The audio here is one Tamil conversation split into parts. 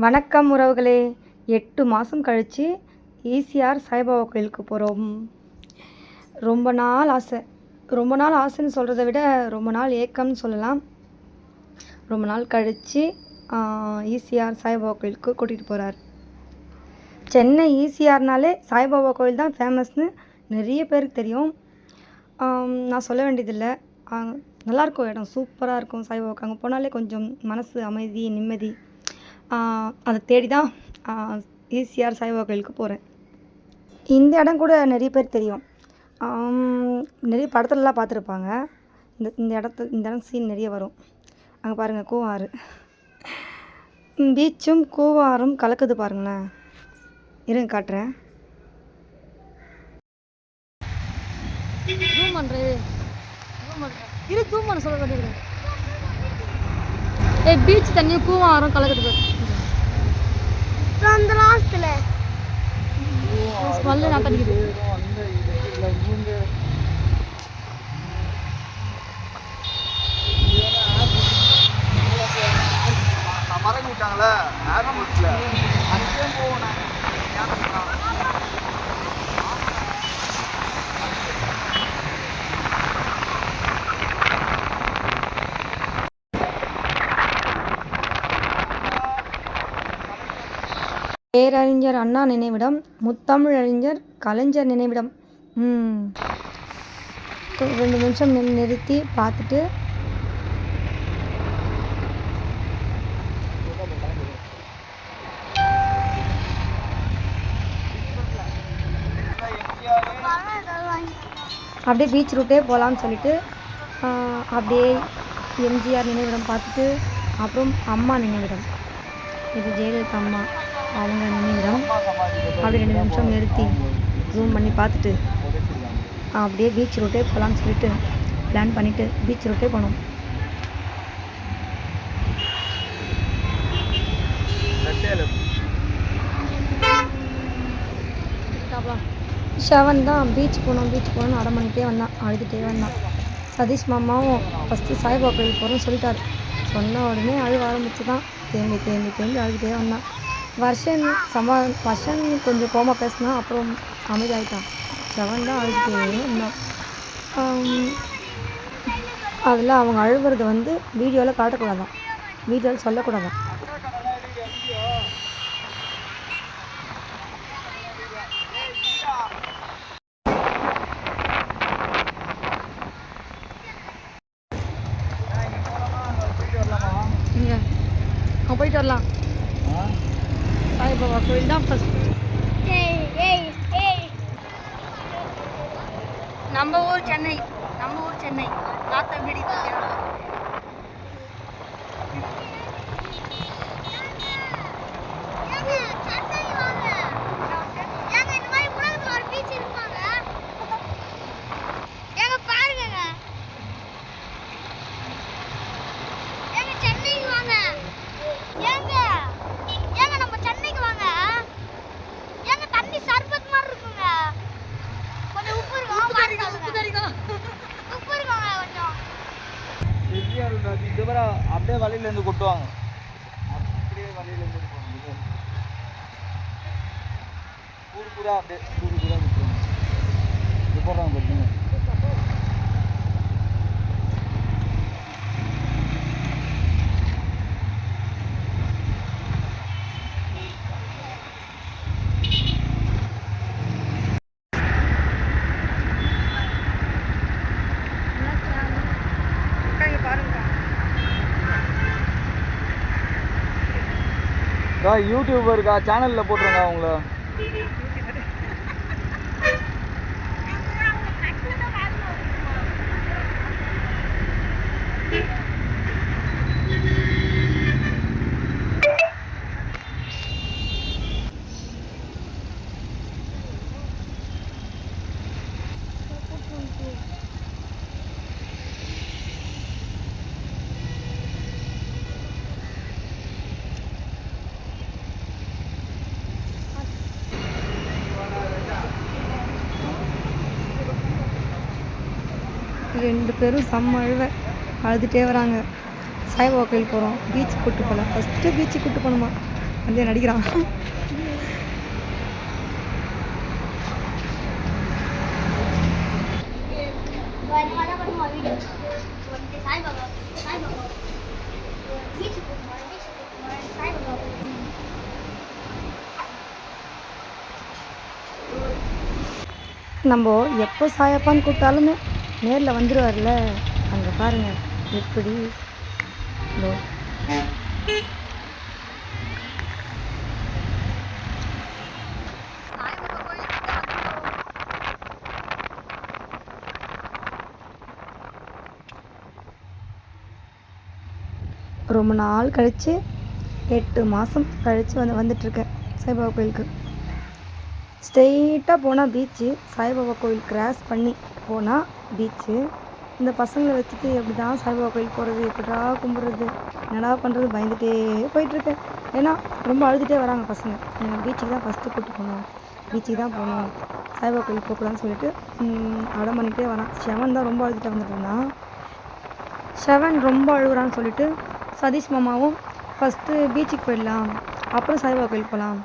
வணக்கம் உறவுகளே. 8 மாதம் கழித்து ஈசிஆர் சாய்பாபா கோயிலுக்கு போகிறோம். ரொம்ப நாள் ஆசை. ரொம்ப நாள் ஆசைன்னு சொல்கிறத விட ரொம்ப நாள் ஏக்கம்னு சொல்லலாம். ரொம்ப நாள் கழித்து ஈசிஆர் சாய்பாபா கோயிலுக்கு கூட்டிகிட்டு போகிறார். சென்னை ஈசிஆர்னாலே சாய்பாபா கோயில் தான் ஃபேமஸ்னு நிறைய பேருக்கு தெரியும். நான் சொல்ல வேண்டியதில்லை. நல்லாயிருக்கும், இடம் சூப்பராக இருக்கும். சாய்பாபாவுக்கு அங்கே போனாலே கொஞ்சம் மனசு அமைதி, நிம்மதி. அதை தேடி தான் ஈசிஆர் சாய்பாபா கோயிலுக்கு போகிறேன். இந்த இடம் கூட நிறைய பேர் தெரியும். நிறைய படத்துலலாம் பார்த்துருப்பாங்க. இந்த இடம் சீன் நிறைய வரும். அங்கே பாருங்கள், கூவாறு, பீச்சும் கூவாரும் கலக்குது பாருங்களேன். இருங்க காட்டுறேன். சொல்ல வேண்டியது. பீச் தண்ணியும் கூவாரும் கலக்குது அந்த லாஸ்ட்ல ஸ்மெல் நான் பண்ணிக்குது. மறந்து விட்டாங்களா ஏர்போர்ட்ல அங்கேயே போவோம். பேரறிஞர் அண்ணா நினைவிடம், முத்தமிழறிஞர் கலைஞர் நினைவிடம். 2 நிமிஷம் நிறுத்தி பார்த்துட்டு அப்படியே பீச் ரூட்டே போகலான்னு சொல்லிட்டு அப்படியே எம்ஜிஆர் நினைவிடம் பார்த்துட்டு அப்புறம் அம்மா நினைவிடம், இது ஜெயலலிதா அம்மா அவங்க நினைவிடம். அப்படி 2 நிமிஷம் நிறுத்தி ஜூம் பண்ணி பார்த்துட்டு அப்படியே பீச் ரூட்டே போகலான்னு சொல்லிட்டு பிளான் பண்ணிவிட்டு பீச் ரூட்டே போனோம். ஷவன் தான் பீச் போகணும்னு அரை மணிக்கே வந்தான், அழுதுகிட்டே வந்தான். சதீஷ் மாமாவும் ஃபஸ்ட்டு சாய்பாபா கோயில் போகிறோன்னு சொல்லிட்டார். சொன்ன உடனே அழுவ ஆரம்பிச்சு தான் தேம்பி அழுதுகிட்டே வந்தான். வருஷன் கொஞ்சம் கோமா பேசினா, அப்புறம் அமைதியாகிட்டான். ஷவன் தான் அழுதுகிட்டே வந்தான். அதில் அவங்க அழுவுறது வீடியோவில் காட்டக்கூடாதான், வீடியோவில் சொல்லக்கூடாதான். போயிட்டு வரலாம். சாய்பாபா கோயில் தான் ஃபஸ்ட். நம்ம ஊர் சென்னை நாத்தம்பேடி. அப்படியே வழியிலேருந்து கொட்டுவாங்க. அப்படியே வழியிலேருந்து ஊர் பூரா அப்படியே கொட்டுவாங்க. இது போடுறாங்க பார்த்தீங்க. யூடியூபர் இருக்கா, சேனலில் போட்டுருங்க அவங்கள. ரெண்டு பேரும் செம்ம அழுதுகிட்டே வராங்க. சாய்பாபா கோயில் போகிறோம், பீச் கூப்பிட்டு போகல. ஃபஸ்ட்டு பீச்சுக்கு கூப்பிட்டு போகணுமா, வந்து நடிக்கிறான். நம்ம எப்போ சாயப்பான்னு கூப்பிட்டாலுமே நேரில் வந்துடுவார்ல. அங்கே பாருங்க எப்படி இதோ. ரொம்ப நாள் கழித்து 8 மாதம் கழித்து வந்துட்டுருக்கேன் சாய்பாபா கோயிலுக்கு. ஸ்ட்ரெயிட்டாக போனால் பீச்சு, சாய்பாபா கோயில் கிராஸ் பண்ணி போனால் பீச்சு. இந்த பசங்களை வச்சுட்டு எப்படி தான் சாய்பாபா கோயில் போகிறது, எப்படா கும்பிட்றது, என்னடா பண்ணுறது பயந்துகிட்டே போயிட்டுருக்கேன். ஏன்னா ரொம்ப அழுதுகிட்டே வராங்க பசங்க. எனக்கு பீச்சுக்கு தான் ஃபஸ்ட்டு கூப்பிட்டு போகணும், பீச்சுக்கு தான் போகணும், சாய்பாபா கோயில் போகக்கூடாதுன்னு சொல்லிட்டு அடம் பண்ணிகிட்டே வரான். ஷெவன் தான் ரொம்ப அழுதுகிட்டே வந்துட்டு இருந்தான். ஷெவன் ரொம்ப அழுகுறான்னு சொல்லிட்டு சதீஷ் மாமாவும் ஃபஸ்ட்டு பீச்சுக்கு போயிடலாம், அப்புறம் சாய்பாபா கோயில் போகலாம்,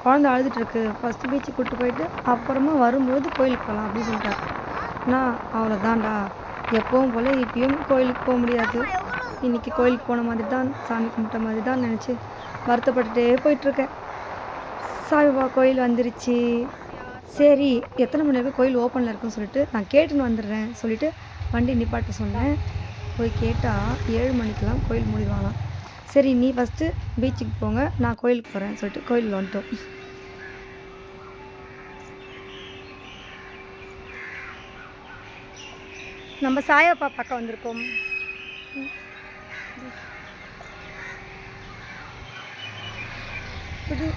குழந்தை அழுதுட்டுருக்கு, ஃபஸ்ட்டு பீச்சுக்கு கூப்பிட்டு போயிட்டு அப்புறமா வரும்போது கோயிலுக்கு போகலாம் அப்படின்னு சொல்லிட்டாரு. நான் அவ்வளோதான்டா, எப்பவும் போல் இப்பயும் கோயிலுக்கு போக முடியாது, இன்றைக்கி கோயிலுக்கு போன மாதிரி தான், சாமி கும்பிட்ட மாதிரி தான் நினச்சி வருத்தப்பட்டுட்டே போயிட்டுருக்கேன். சாய்பாபா கோயில் வந்துருச்சு. சரி எத்தனை மணி வரைக்கும் கோயில் ஓப்பனில் இருக்குன்னு சொல்லிட்டு நான் கேட்டுன்னு வந்துடுறேன் சொல்லிவிட்டு வண்டி நிப்பாட்ட சொன்னேன். போய் கேட்டால் 7 மணிக்கெலாம் கோயில் மூடிடுவாங்களாம். சரி நீ ஃபஸ்ட்டு பீச்சுக்கு போங்க, நான் கோயிலுக்கு போகிறேன்னு சொல்லிட்டு கோயிலில் வந்துட்டோம். நம்ம சாயப்பா பார்க்க வந்திருக்கோம். ஒரு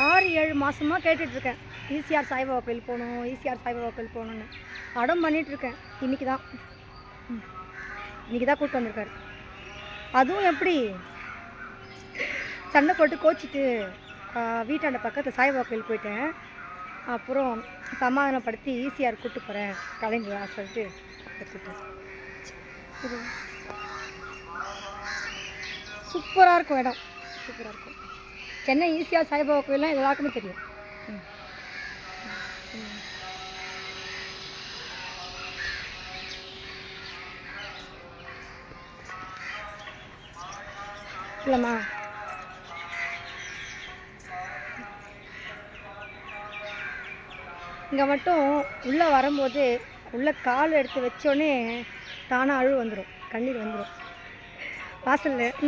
6-7 மாதமாக கேட்டுட்ருக்கேன், ஈசிஆர் சாய்பாபா கோயில் போகணும், ஈசிஆர் சாய்பாபா கோயில் போகணுன்னு அடம் பண்ணிகிட்ருக்கேன். இன்றைக்கி தான் கூப்பிட்டு வந்திருக்காரு. அதுவும் எப்படி சண்டை போட்டு கோச்சிட்டு வீட்டாண்ட பக்கத்தில் சாய்பாபா கோயில் போயிட்டேன். அப்புறம் சமாதானப்படுத்தி ஈசிஆர் கூப்பிட்டு போகிறேன் கலைஞரா சொல்லிட்டு கூப்பிட்டேன். சூப்பராக இருக்கும் இடம், சூப்பராக இருக்கும். சென்னை ஈசிஆர் சாய்பாபா கோயிலாம் எல்லாருக்குமே தெரியும். இல்லைம்மா இங்கே மட்டும் உள்ளே வரும்போது உள்ளே கால் எடுத்து வச்சோடனே தானாக அழுவு வந்துடும், கண்ணீர் வந்துடும். வாசலில்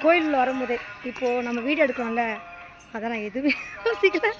கோயிலில் வரும்போதே இப்போது நம்ம வீடு எடுக்கிறோம்ல, அதை நான் எதுவுமே யோசிக்கல.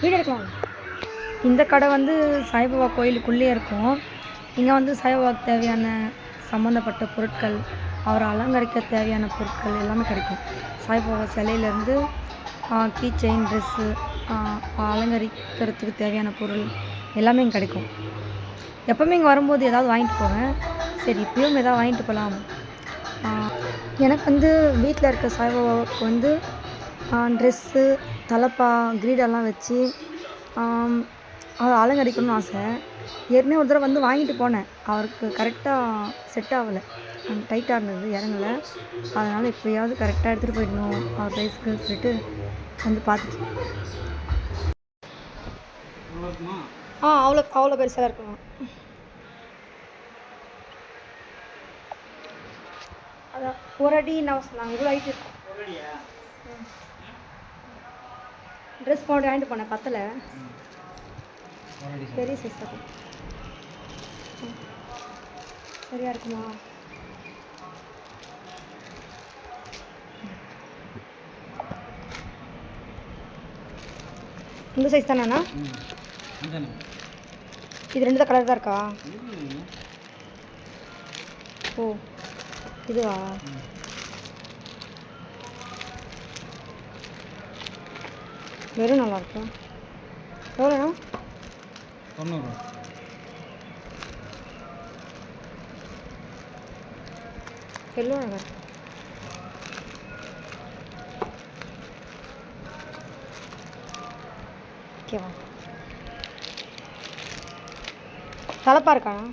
வீடு எடுக்கலாம். இந்த கடை வந்து சாய்பாபா கோயிலுக்குள்ளே இருக்கும். இங்கே வந்து சாய்பாபாவுக்கு தேவையான சம்மந்தப்பட்ட பொருட்கள், அவரை அலங்கரிக்க தேவையான பொருட்கள் எல்லாமே கிடைக்கும். சாய்பாபா சிலையிலேருந்து கீ செயின், ட்ரெஸ்ஸு, அலங்கரிக்கிறதுக்கு தேவையான பொருள் எல்லாமே இங்கே கிடைக்கும். எப்போவுமே இங்கே வரும்போது ஏதாவது வாங்கிட்டு போவேன். சரி இப்பயும் ஏதாவது வாங்கிட்டு போகலாம். எனக்கு வந்து வீட்டில் இருக்க சாய்பாபாவுக்கு வந்து ட்ரெஸ்ஸு, தலப்பா, கிரீடெல்லாம் வச்சு அதை அலங்கரிக்கணும்னு ஆசை. ஏற்கனவே ஒரு தடவை வந்து வாங்கிட்டு போனேன், அவருக்கு கரெக்டாக செட் ஆகலை, டைட்டாக இருந்தது, இறங்கலை. அதனால் எப்படியாவது கரெக்டாக எடுத்துகிட்டு போயிடணும் அவர் சைஸ்க்கு சொல்லிட்டு வந்து பார்த்துட்டு. அவ்வளோ பெருசாக இருக்கும். அதான் ஒரு அடி நான் சொன்னாங்க, இவ்வளோ ஹைட் இருக்கும். ட்ரெஸ் போட்டு வாங்கிட்டு போனேன், பத்தலை. பெரிய சைஸ் தான். சரியாக இருக்குமா? இந்த சைஸ் தானேண்ணா? இது 2 தான் கலர் தான் இருக்கா? ஓ இதுவா? வெறும் நல்லாயிருக்கும். எவ்வளோண்ணா? 90. எல்லோ அழகா இருக்கு. ஓகேவா? தலப்பா இருக்காண்ணா?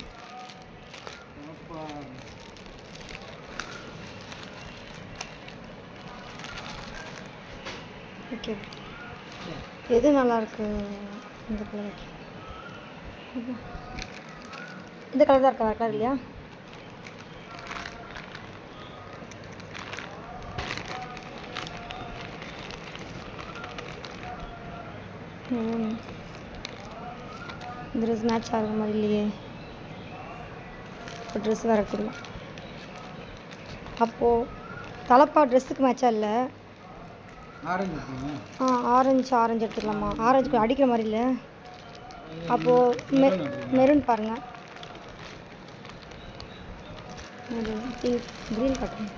ஓகே. எது நல்லாயிருக்கு? இந்த கலர். இந்த கலர் தான் இருக்கா? கலர் இல்லையா? இந்த ட்ரெஸ் மேட்ச் ஆகிற மாதிரி இல்லையே. இப்போ ட்ரெஸ் வேறு எடுத்துக்கலாம். அப்போது தலப்பா ட்ரெஸ்ஸுக்கு மேட்சாக இல்லை. ஆரஞ்சு எடுத்துக்கலாமா? ஆரஞ்சு அடிக்கிற மாதிரி இல்லை. அப்போது மெரூன் பாருங்கள். பிங்க் க்ரீன் காட்டுங்க.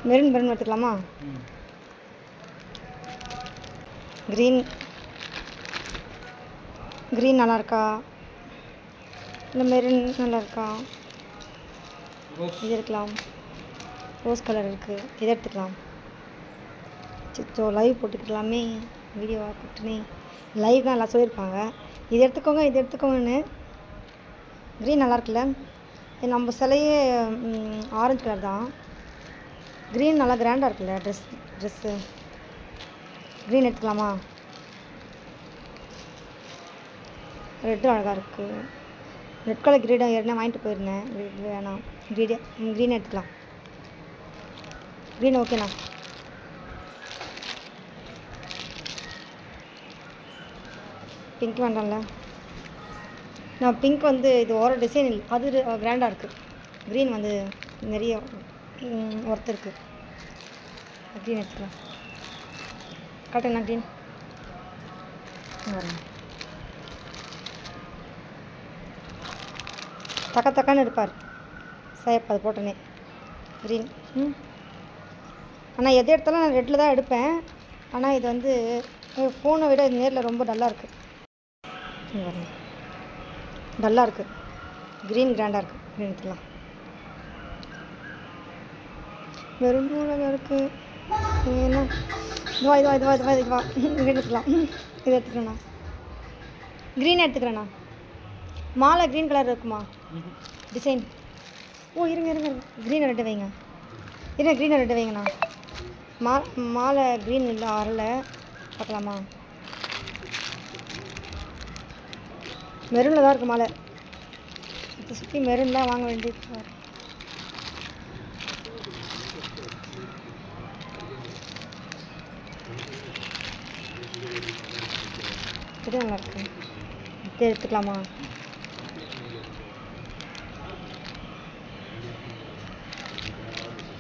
மெரூன் எடுத்துக்கலாமா? க்ரீன் நல்லா இருக்கா? இல்லை மெரூன் நல்லா இருக்கா? இது எடுக்கலாம். ரோஸ் கலர் இருக்குது, இதை எடுத்துக்கலாம். சிச்சோ லைவ் போட்டுக்கலாமே, வீடியோவாக போட்டுனே. லைவ் தான் எல்லாம் சொல்லியிருப்பாங்க. இது எடுத்துக்கோங்கன்னு. க்ரீன் நல்லா இருக்குல்ல? நம்ம சிலையே ஆரஞ்சு கலர் தான். க்ரீன் நல்லா கிராண்டாக இருக்குல்ல ட்ரெஸ்ஸு. க்ரீன் எடுத்துக்கலாமா? ரெட்டும் அழகாக இருக்குது. ரெட் கலர் க்ரீடாக ஏற்கனவே வாங்கிட்டு போயிருந்தேன். வேணாம், க்ரீன் எடுத்துக்கலாம். க்ரீன் ஓகேண்ணா. பிங்க் வேண்டாம்ல? நான் பிங்க் வந்து இது ஓர டிசைன் இல்லை, அது கிராண்டாக இருக்குது. க்ரீன் வந்து நிறைய ஒர்த்து இருக்குது. க்ரீன் எடுத்துக்கலாம். காட்டுங்கண்ணா க்ரீன். வரேன். தக்கான்னு இருப்பார் சேப், அது போட்டனே. க்ரீன். ஆனால் எது எடுத்தாலும் நான் ரெட்டில் தான் எடுப்பேன். ஆனால் இது வந்து ஃபோனை விட நேரில் ரொம்ப டல்லாக இருக்குது. டல்லாக இருக்குது. க்ரீன் கிராண்டாக இருக்குது. க்ரீன் எடுத்துக்கலாம். வெறும் அழகாக இருக்குது. ஏன்னா இதுவா இங்கே எடுத்துக்கலாம். இதை எடுத்துக்கிறேண்ணா. க்ரீன் எடுத்துக்கிறேண்ணா. மாலை க்ரீன் கலர் இருக்குமா டிசைன்? ஓ இருங்க. க்ரீனை ரெட்டு வைங்க. க்ரீனை ரெட்டு வைங்கண்ணா. மாலை க்ரீன் இல்லை, வரல. பார்க்கலாமா? மெரூனில் தான் இருக்குது மாலை. சுற்றி மெரூன் தான் வாங்க வேண்டியது. இது நல்லா இருக்கு. இது எடுத்துக்கலாமா?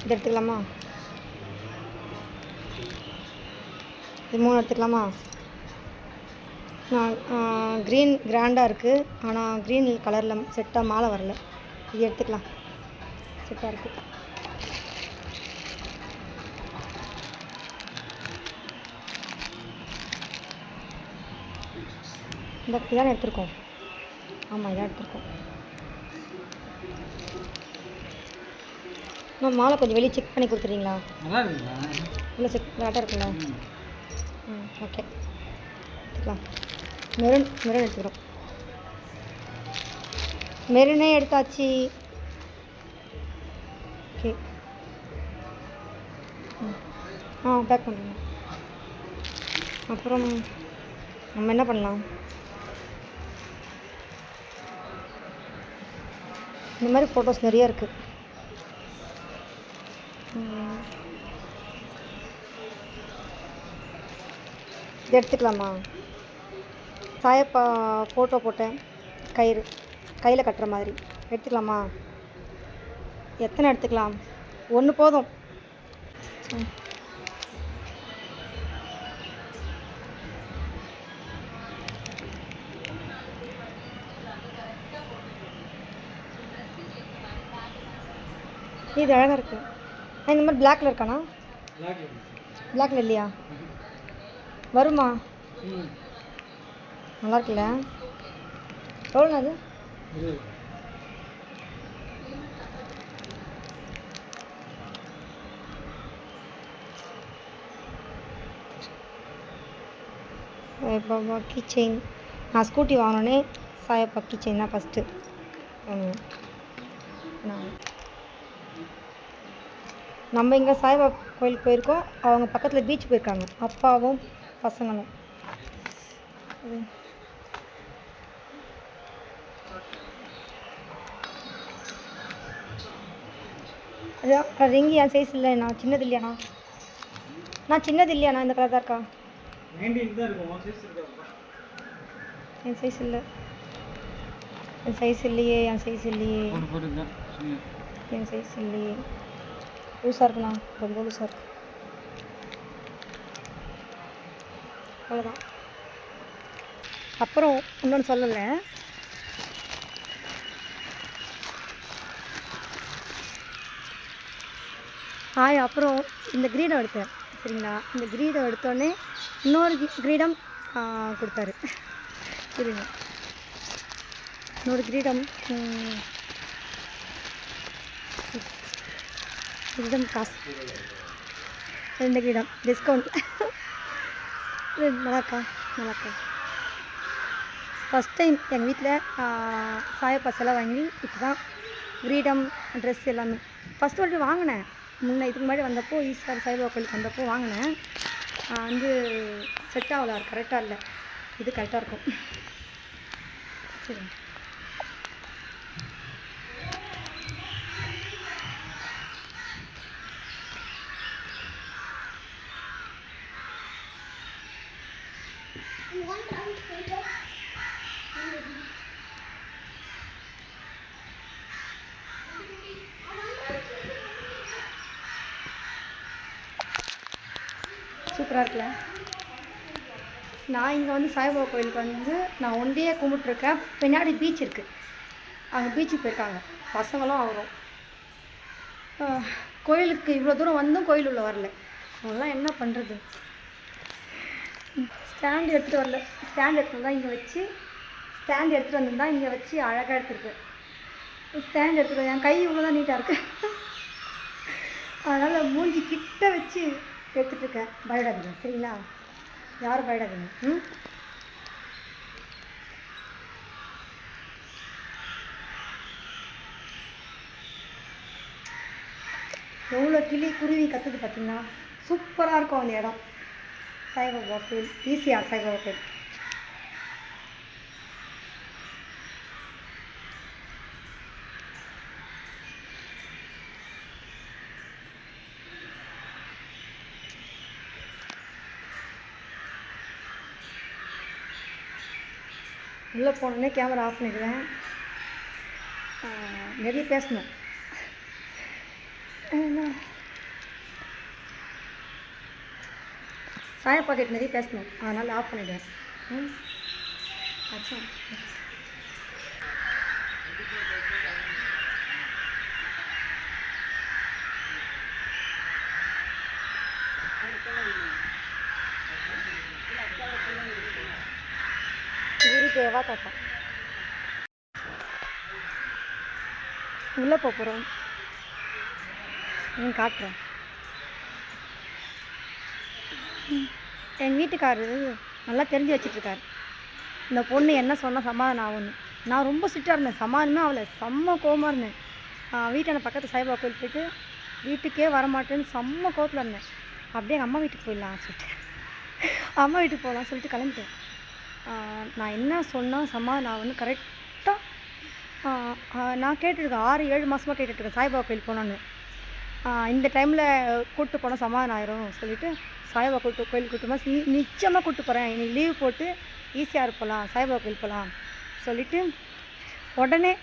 இது எடுத்துக்கலாமா? இது 3 எடுத்துக்கலாமா? க்ரீன் கிராண்டாக இருக்குது. ஆனால் க்ரீன் கலரில் செட்டாக மாலை வரல. இது எடுத்துக்கலாம். செட்டாக இருக்குது. இதான் எடுத்துருக்கோம். ஆமாம், இதான் எடுத்துருக்கோம். மாலை கொஞ்சம் வெளியே செக் பண்ணி கொடுத்துறீங்களா? இல்லை செக் கரெக்டாக இருக்குங்களா? ஓகே எடுத்துக்கலாம். மெரூன் எடுத்துக்கிறோம். மெரூனே எடுத்தாச்சு. ஓகே பேக் பண்ணுங்க. அப்புறம் நம்ம என்ன பண்ணலாம்? இந்த மாதிரி ஃபோட்டோஸ் நிறைய இருக்குது. இது எடுத்துக்கலாமா? சாயப்பா ஃபோட்டோ போட்டேன் கயிறு கையில் கட்டுற மாதிரி எடுத்துக்கலாமா? எத்தனை எடுத்துக்கலாம்? ஒன்று போதும். இது அழகாக இருக்குது. இந்த மாதிரி பிளாக்ல இருக்காண்ணா? பிளாக்ல இல்லையா? வருமா? நல்லா இருக்குல்ல? எவ்வளோண்ணா அது? Saibaba key chain. நான் ஸ்கூட்டி வாங்கினோன்னே சாயப்பா கீ செயின் தான் ஃபஸ்ட்டு. நம்ம இங்கே சாய்பாபா கோயிலுக்கு போயிருக்கோம். அவங்க பக்கத்தில் பீச் போயிருக்காங்க, அப்பாவும் பசங்களும். அதான் ரிங்கி என் சைஸ் இல்லைண்ணா, சின்னது இல்லையாண்ணா? நான் சின்னது இல்லையாண்ணா? இந்த கலர் தான் இருக்கா? என் சைஸ் இல்லை. என் சைஸ் இல்லையே. என் சைஸ் இல்லையே. என் சைஸ் இல்லையே. லூஸாக இருக்குண்ணா, ரொம்ப லூஸாக இருக்கு. அவ்வளோதான். அப்புறம் இன்னொன்று சொல்லலை. அப்புறம் இந்த கிரீடம் எடுத்தேன் சரிங்களா? இந்த கிரீடம் எடுத்தோடனே இன்னொரு கிரீடம் கொடுத்தாரு. சரிங்க, இன்னொரு கிரீடம் கிரீடம் காசு 2 கிரீடம் டிஸ்கவுண்ட். நல்லாக்கா நல்லாக்கா. ஃபஸ்ட் டைம் எங்கள் வீட்டில் சாயப்பா சிலை வாங்கி இப்போ தான் கிரீடம் ட்ரெஸ் எல்லாமே ஃபஸ்ட்டு வாட்டி வாங்கினேன். இதுக்கு முன்னாடி வந்தப்போ ஈஸ்வர் சாய்பாபா கோயிலுக்கு வந்தப்போ வாங்கினேன். வந்து செட் ஆகல, கரெக்டாக இல்லை. இது கரெக்டாக இருக்கும். சரி, சூப்பராக இருக்குல்ல? நான் இங்கே வந்து சாய்பாபா கோயிலுக்கு வந்து நான் ஒன்றையே கும்பிட்டுருக்கேன். பின்னாடி பீச் இருக்குது, அங்கே பீச்சுக்கு போயிருக்காங்க பசங்களும் அவரும். கோயிலுக்கு இவ்வளோ தூரம் வந்தும் கோயில் உள்ள வரல. அவங்களாம் என்ன பண்ணுறது? ஸ்டாண்ட் எடுத்துகிட்டு வரல. ஸ்டாண்ட் எடுத்துகிட்டு வந்தால் இங்கே வச்சு, ஸ்டாண்ட் எடுத்துகிட்டு வந்திருந்தால் இங்கே வச்சு அழகாக எடுத்துருக்கு. ஸ்டாண்ட் எடுத்துகிட்டு என் கை இவ்வளோ தான் நீட்டாக இருக்குது. அதனால் மூஞ்சி கிட்ட வச்சு எடுத்துகிட்ருக்கேன். பயப்படாதீங்க சரிங்களா? யாரும் பயப்படாதீங்க. எவ்வளோ கிளி குருவி கற்றுது பார்த்தீங்கன்னா? சூப்பராக இருக்கும் அந்த இடம். சாய்பாபா கோயில், ஈசிஆர் சாய்பாபா கோயில். உள்ளே போனோடனே கேமரா ஆஃப் பண்ணிடுவேன். நிறைய பேசணும். சாயப்பா கிட்ட நிறைய பேசணும், அதனால் ஆஃப் பண்ணிடுவேன். அச்சா, குருதேவா தாத்தா. உள்ளே போகிறோம், காட்டுறேன். எங்கள் வீட்டுக்காரரு நல்லா தெரிஞ்சு வச்சிட்ருக்காரு. இந்த பொண்ணு என்ன சொன்னால் சமாதானம் ஆகும்னு. நான் ரொம்ப ஸ்ட்ரிக்டாக இருந்தேன், சமாதானமே ஆகலை, செம்ம கோவமாக இருந்தேன். வீட்டான பக்கத்து சாய்பாபா கோயில் போயிட்டு வீட்டுக்கே வரமாட்டேன்னு செம்ம கோவத்தில் இருந்தேன். அப்படியே எங்கள் அம்மா வீட்டுக்கு போயிடலாம் சொல்லிட்டு, அம்மா வீட்டுக்கு போகலாம் சொல்லிட்டு கிளம்பிட்டேன். நான் என்ன சொன்னால் சமாதானம் ஆகும்னு கரெக்டாக நான் கேட்டுருக்கேன். 6-7 மாதமாக கேட்டுட்ருக்கேன் சாய்பாபா கோயில் போனோன்னு. இந்த டைமில் கூப்பிட்டு போனால் சமாதானம் ஆயிரும் சொல்லிவிட்டு சாய்பாபா கோயிலுக்கு கூப்பிட்டு நிச்சயமாக கூப்பிட்டு போகிறேன். இன்னைக்கு லீவ் போட்டு ஈசிஆர் போகலாம், சாய்பாபா கோயில் போகலாம் சொல்லிவிட்டு உடனே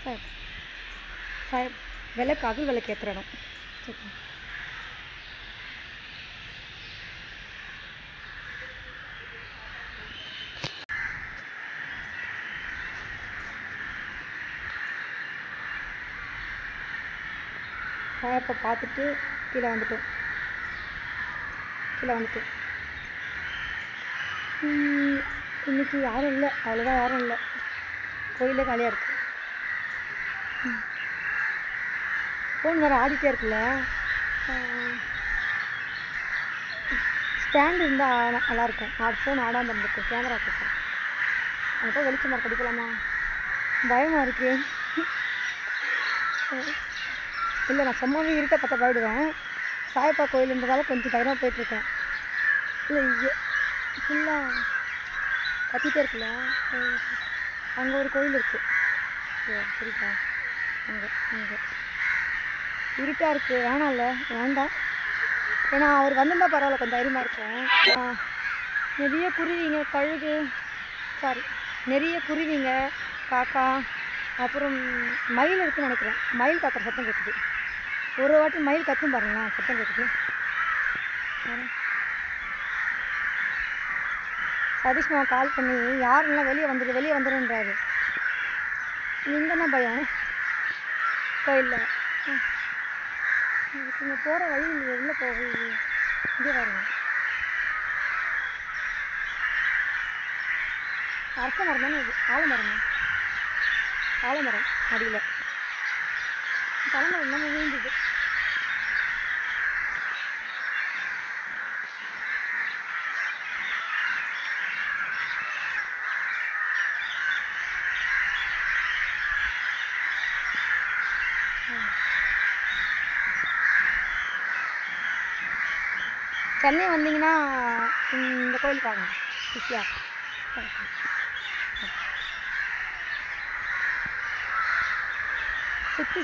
சார் சார் விளக்கு அகல் விளக்கு ஏற்றுற இடம். சரி சாயப்பை பார்த்துட்டு கீழே வந்துட்டோம். இன்றைக்கி யாரும் இல்லை, அவ்வளோதான் யாரும் இல்லை, கோயிலே காலியாக இருக்குது. ஃபோன் வேறு ஆடிட்டே இருக்குல்ல, ஸ்டாண்ட் இருந்தால் நல்லாயிருக்கும். ஃபோன் ஆடாமல் இருந்திருக்கும், கேமரா கொடுக்கும். அங்கே போய் வெளிச்சமாக கடிக்கலாமா? பயமாக இருக்குது. இல்லை நான் சும்மாவே இருட்ட பற்ற போயிடுவேன். சாயப்பா கோயிலுன்றதால கொஞ்சம் தைரியமாக போயிட்டுருக்கேன். இல்லை ஃபுல்லாக கத்திட்டே இருக்குல்ல, அங்கே ஒரு கோயில் இருக்குது. சரிப்பா, அங்கே இருட்டாக இருக்குது, வேணாம்ல, வேண்டாம். ஏன்னா அவர் வந்திருந்தா பரவாயில்ல, கொஞ்சம் தைரியமாக இருக்கும். நிறைய குருவிங்க, காக்கா, அப்புறம் மயில் இருக்குன்னு நினைக்கிறேன். மயில் காக்கிற சத்தம் கேட்குது. ஒரு வாட்டி மயில் கத்தும் பாருங்களேன், சத்தம் கேட்குது. சதீஷ் மாமா கால் பண்ணி யாருன்னா வெளியே வந்துடுன்றாரு. இங்கே என்ன பயம் கோயிலில்? இங்கே போகிற வழி உள்ளே போகுது. இங்கே பாருங்க, அரச மரம் தானே இது, ஆலமரம் அடியில் தலைமரம் நம்ம வீழ்ந்துது. சென்னை வந்தீங்கன்னா இந்த கோயிலுக்கு வாங்க, ஈஸியாக.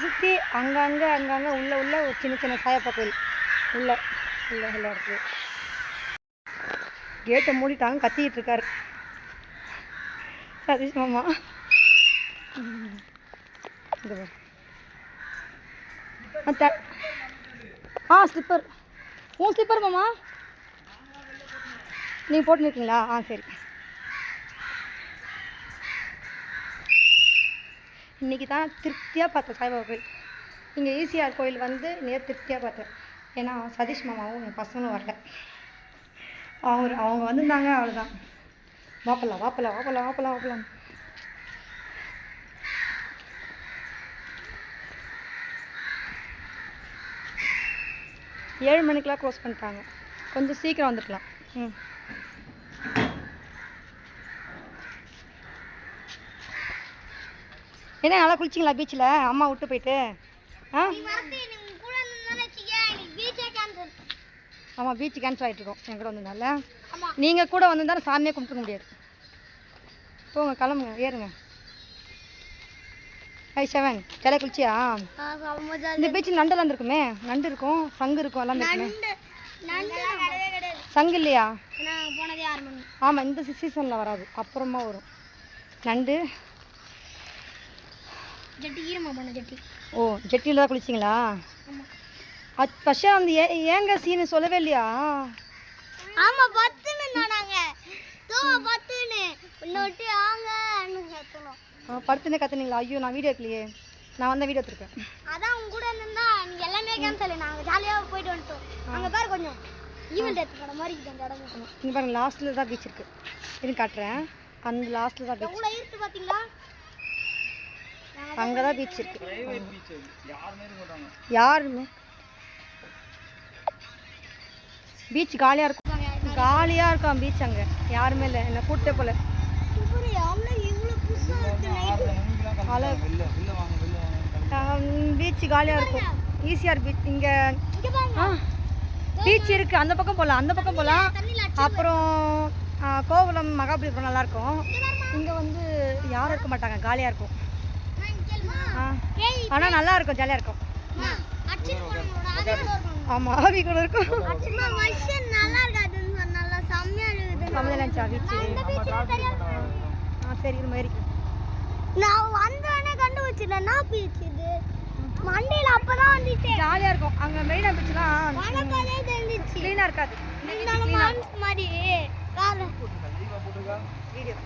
சுற்றி அங்கங்கே உள்ள ஒரு சின்ன சாயப்பா கோயில் உள்ள எல்லா இடத்துலையும். கேட்டை மூடிட்டாங்க, கத்திக்கிட்டு இருக்காரு சதீஷ் மாமா. ஸ்லிப்பர், உன் ஸ்லிப்பர் மாமா நீங்கள் போட்டுருக்கீங்களா? சரி. இன்றைக்கி தான் திருப்தியாக பார்த்தேன் சாய்பாபா கோயில். இங்கே ஈசிஆர் கோயில் வந்து திருப்தியாக பார்த்தேன். ஏன்னா சதீஷ் மாமாவும் என் பசங்களும் வரல, அவங்க வந்திருந்தாங்க, அவ்வளோதான். வாப்பலாம். 7 மணிக்கெலாம் க்ளோஸ் பண்ணிட்டாங்க, கொஞ்சம் சீக்கிரம் வந்துக்கலாம். என்ன நல்லா குளிச்சிங்களா பீச்சில் அம்மா விட்டு போயிட்டு? ஆமாம், பீச்சு கேன்சல் ஆகிட்டுருக்கோம். என் கூட வந்திருந்தால நீங்கள் கூட வந்திருந்தாலும் சாமியே கும்பிட்டுக்க முடியாது. போங்க, கிளம்புங்க, ஏறுங்க. செவன் சிலை குளிச்சியா? இந்த பீச்சில் நண்டெல்லாம் வந்துருக்குமே, நண்டு இருக்கும், சங்கு இருக்கும், எல்லாமே இருக்குமே. சங்கு இல்லையா? ஆமாம், இந்த சீசனில் வராது, அப்புறமா வரும் நண்டு. ஓ, ஜெட்டியில் தான் குளிச்சிங்களா? ஃபஸ்ட்டு அந்த ஏங்க சீனு சொல்லவே இல்லையா? ஆமாம், படுத்துனே கத்துனீங்களா? ஐயோ, நான் வீடியோ எடுக்கலையே, நான் வந்த வீடியோ எடுத்துருக்கேன். அதான் உங்க கூட இருந்தா நீங்க எல்லாமே கேன்சல். நாங்கள் ஜாலியாக போயிட்டு வந்துட்டோம். அங்கே பாரு கொஞ்சம் ஈவெண்ட் எடுத்துக்கிற மாதிரி இருக்குது அந்த இடம். இங்கே பாருங்க, லாஸ்ட்டில் தான் பீச் இருக்குது. இது காட்டுறேன், அந்த லாஸ்ட்டில் தான் பீச். எவ்வளோ இருக்கு பார்த்தீங்களா? அங்கே தான் பீச் இருக்கு. யாருமே பீச் காலியாக இருக்கும் பீச். அங்கே யாருமே இல்லை, என்னை கூட்டே போல. பீச் காலியாக இருக்கும். ஈசிஆர் பீச் இங்கே பீச் இருக்குது, அந்த பக்கம் போகலாம். அப்புறம் கோவலம் மகாபலிபுரம் நல்லாயிருக்கும். இங்கே வந்து யாரும் இருக்க மாட்டாங்க, காலியாக இருக்கும். ஆனால் நல்லா இருக்கும், ஜாலியாக இருக்கும். ஆமாம் ஆவி கூட இருக்கும். சும்மா வருஷம் நல்லா இருக்காதுன்னு சொன்னால செம்மையா இருக்குது. சம்மதில் இருந்துச்சா பீச்சு? இந்த பீச் தெரியும். சரி இது மாதிரி நான் வந்தவனே கண்டுபிடிச்சிட்டேன்னா பீச் இது மண்டையில அப்பதான் வந்துச்சு. ஜாலியாக இருக்கும். அங்கே மெரினா பீச்லாம் வணக்கமே தெரிஞ்சிச்சு. க்ளீனாக இருக்காது. இந்த மாதிரி கால போட்டுருக்கா வீடியோ